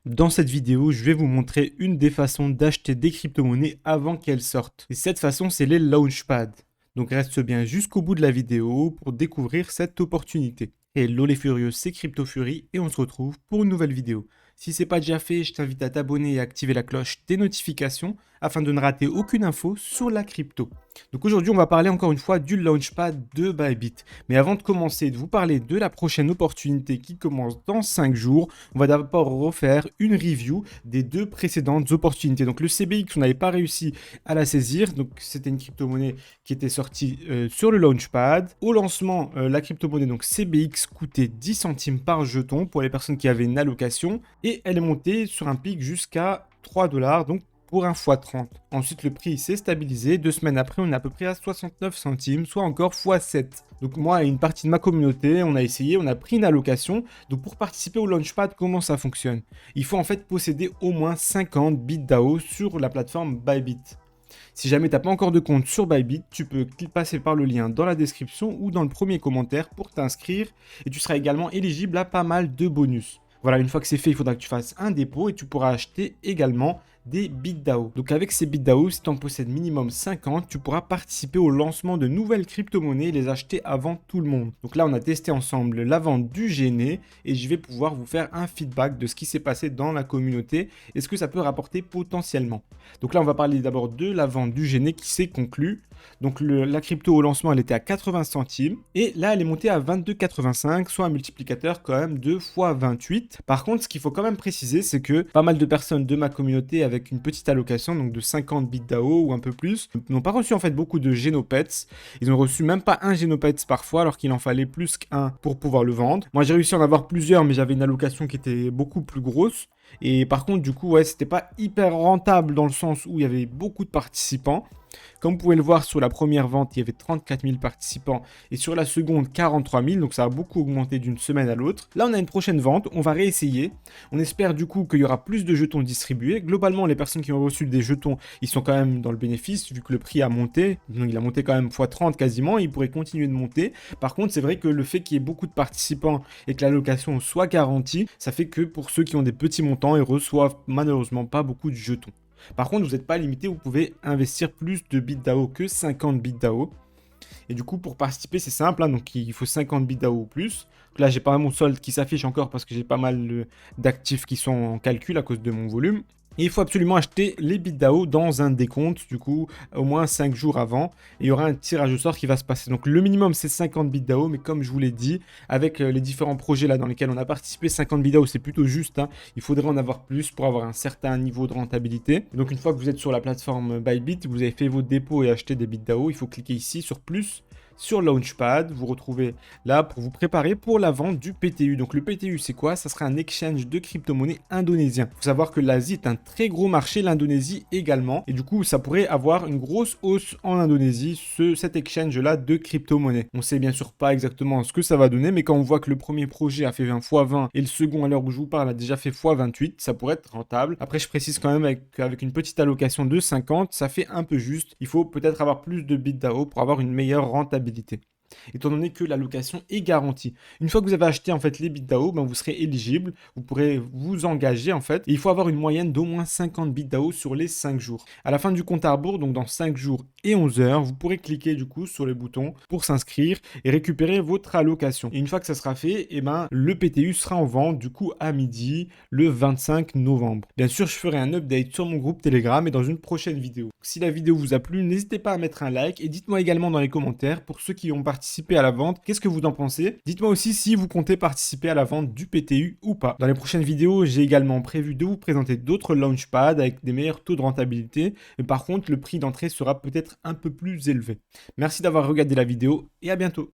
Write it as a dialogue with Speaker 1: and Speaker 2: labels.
Speaker 1: Dans cette vidéo, je vais vous montrer une des façons d'acheter des crypto-monnaies avant qu'elles sortent. Et cette façon, c'est les Launchpad. Donc reste bien jusqu'au bout de la vidéo pour découvrir cette opportunité. Hello les furieux, c'est Crypto Fury et on se retrouve pour une nouvelle vidéo. Si c'est pas déjà fait, je t'invite à t'abonner et activer la cloche des notifications afin de ne rater aucune info sur la crypto. Donc aujourd'hui, on va parler encore une fois du Launchpad de Bybit. Mais avant de commencer de vous parler de la prochaine opportunité qui commence dans 5 jours, on va d'abord refaire une review des deux précédentes opportunités. Donc le CBX, on n'avait pas réussi à la saisir. Donc c'était une crypto-monnaie qui était sortie sur le Launchpad. Au lancement, la crypto-monnaie donc CBX coûtait 10 centimes par jeton pour les personnes qui avaient une allocation. Et elle est montée sur un pic jusqu'à 3 dollars. Donc pour un x30. Ensuite, le prix s'est stabilisé. 2 semaines après, on est à peu près à 69 centimes, soit encore x7. Donc moi et une partie de ma communauté, on a essayé, on a pris une allocation. Donc pour participer au Launchpad, comment ça fonctionne? Il faut en fait posséder au moins 50 bits DAO sur la plateforme Bybit. Si jamais tu n'as pas encore de compte sur Bybit, tu peux passer par le lien dans la description ou dans le premier commentaire pour t'inscrire. Et tu seras également éligible à pas mal de bonus. Voilà, une fois que c'est fait, il faudra que tu fasses un dépôt et tu pourras acheter également des bits DAO. Donc avec ces bits DAO, si tu en possèdes minimum 50, tu pourras participer au lancement de nouvelles crypto-monnaies et les acheter avant tout le monde. Donc là, on a testé ensemble la vente du GNE et je vais pouvoir vous faire un feedback de ce qui s'est passé dans la communauté et ce que ça peut rapporter potentiellement. Donc là, on va parler d'abord de la vente du GNE qui s'est conclue. Donc la crypto au lancement, elle était à 80 centimes et là, elle est montée à 22,85, soit un multiplicateur quand même de x28. Par contre, ce qu'il faut quand même préciser, c'est que pas mal de personnes de ma communauté avec une petite allocation, donc de 50 bits DAO ou un peu plus, n'ont pas reçu en fait beaucoup de Genopets. Ils ont reçu même pas un Genopets parfois, alors qu'il en fallait plus qu'un pour pouvoir le vendre. Moi, j'ai réussi à en avoir plusieurs, mais j'avais une allocation qui était beaucoup plus grosse. Et par contre, du coup, ouais, c'était pas hyper rentable dans le sens où il y avait beaucoup de participants. Comme vous pouvez le voir sur la première vente, il y avait 34 000 participants et sur la seconde 43 000, donc ça a beaucoup augmenté d'une semaine à l'autre. Là, on a une prochaine vente, on va réessayer. On espère du coup qu'il y aura plus de jetons distribués. Globalement, les personnes qui ont reçu des jetons, ils sont quand même dans le bénéfice vu que le prix a monté. Donc il a monté quand même x30 quasiment, il pourrait continuer de monter. Par contre, c'est vrai que le fait qu'il y ait beaucoup de participants et que l'allocation soit garantie, ça fait que pour ceux qui ont des petits montants, ils reçoivent malheureusement pas beaucoup de jetons. Par contre, vous n'êtes pas limité, vous pouvez investir plus de bits DAO que 50 bits DAO. Et du coup, pour participer, c'est simple, hein, donc il faut 50 bits DAO ou plus. Donc là, j'ai pas mon solde qui s'affiche encore parce que j'ai pas mal d'actifs qui sont en calcul à cause de mon volume. Et il faut absolument acheter les bits DAO dans un décompte, du coup, au moins 5 jours avant. Et il y aura un tirage au sort qui va se passer. Donc le minimum, c'est 50 bits DAO, mais comme je vous l'ai dit, avec les différents projets là dans lesquels on a participé, 50 bits DAO, c'est plutôt juste. Hein. Il faudrait en avoir plus pour avoir un certain niveau de rentabilité. Donc une fois que vous êtes sur la plateforme Bybit, vous avez fait vos dépôts et acheté des bits DAO, il faut cliquer ici sur plus. Sur Launchpad, vous retrouvez là pour vous préparer pour la vente du PTU. Donc le PTU, c'est quoi? Ça sera un exchange de crypto-monnaies indonésien. Il faut savoir que l'Asie est un très gros marché, l'Indonésie également. Et du coup, ça pourrait avoir une grosse hausse en Indonésie, cet exchange-là de crypto-monnaies. On sait bien sûr pas exactement ce que ça va donner, mais quand on voit que le premier projet a fait 20 x 20 et le second, à l'heure où je vous parle, a déjà fait x28, ça pourrait être rentable. Après, je précise quand même qu'avec une petite allocation de 50, ça fait un peu juste. Il faut peut-être avoir plus de bits DAO pour avoir une meilleure rentabilité, étant donné que l'allocation est garantie. Une fois que vous avez acheté en fait les bits DAO, ben, vous serez éligible, vous pourrez vous engager en fait, et il faut avoir une moyenne d'au moins 50 bits DAO sur les 5 jours. À la fin du compte à rebours, donc dans 5 jours et 11 heures, vous pourrez cliquer du coup sur les boutons pour s'inscrire et récupérer votre allocation. Et une fois que ça sera fait, et ben, le PTU sera en vente du coup à midi le 25 novembre. Bien sûr, je ferai un update sur mon groupe Telegram et dans une prochaine vidéo. Si la vidéo vous a plu, n'hésitez pas à mettre un like et dites-moi également dans les commentaires pour ceux qui ont participé à la vente, qu'est-ce que vous en pensez? Dites-moi aussi si vous comptez participer à la vente du PTU ou pas. Dans les prochaines vidéos, j'ai également prévu de vous présenter d'autres launchpads avec des meilleurs taux de rentabilité, mais par contre, le prix d'entrée sera peut-être un peu plus élevé. Merci d'avoir regardé la vidéo et à bientôt.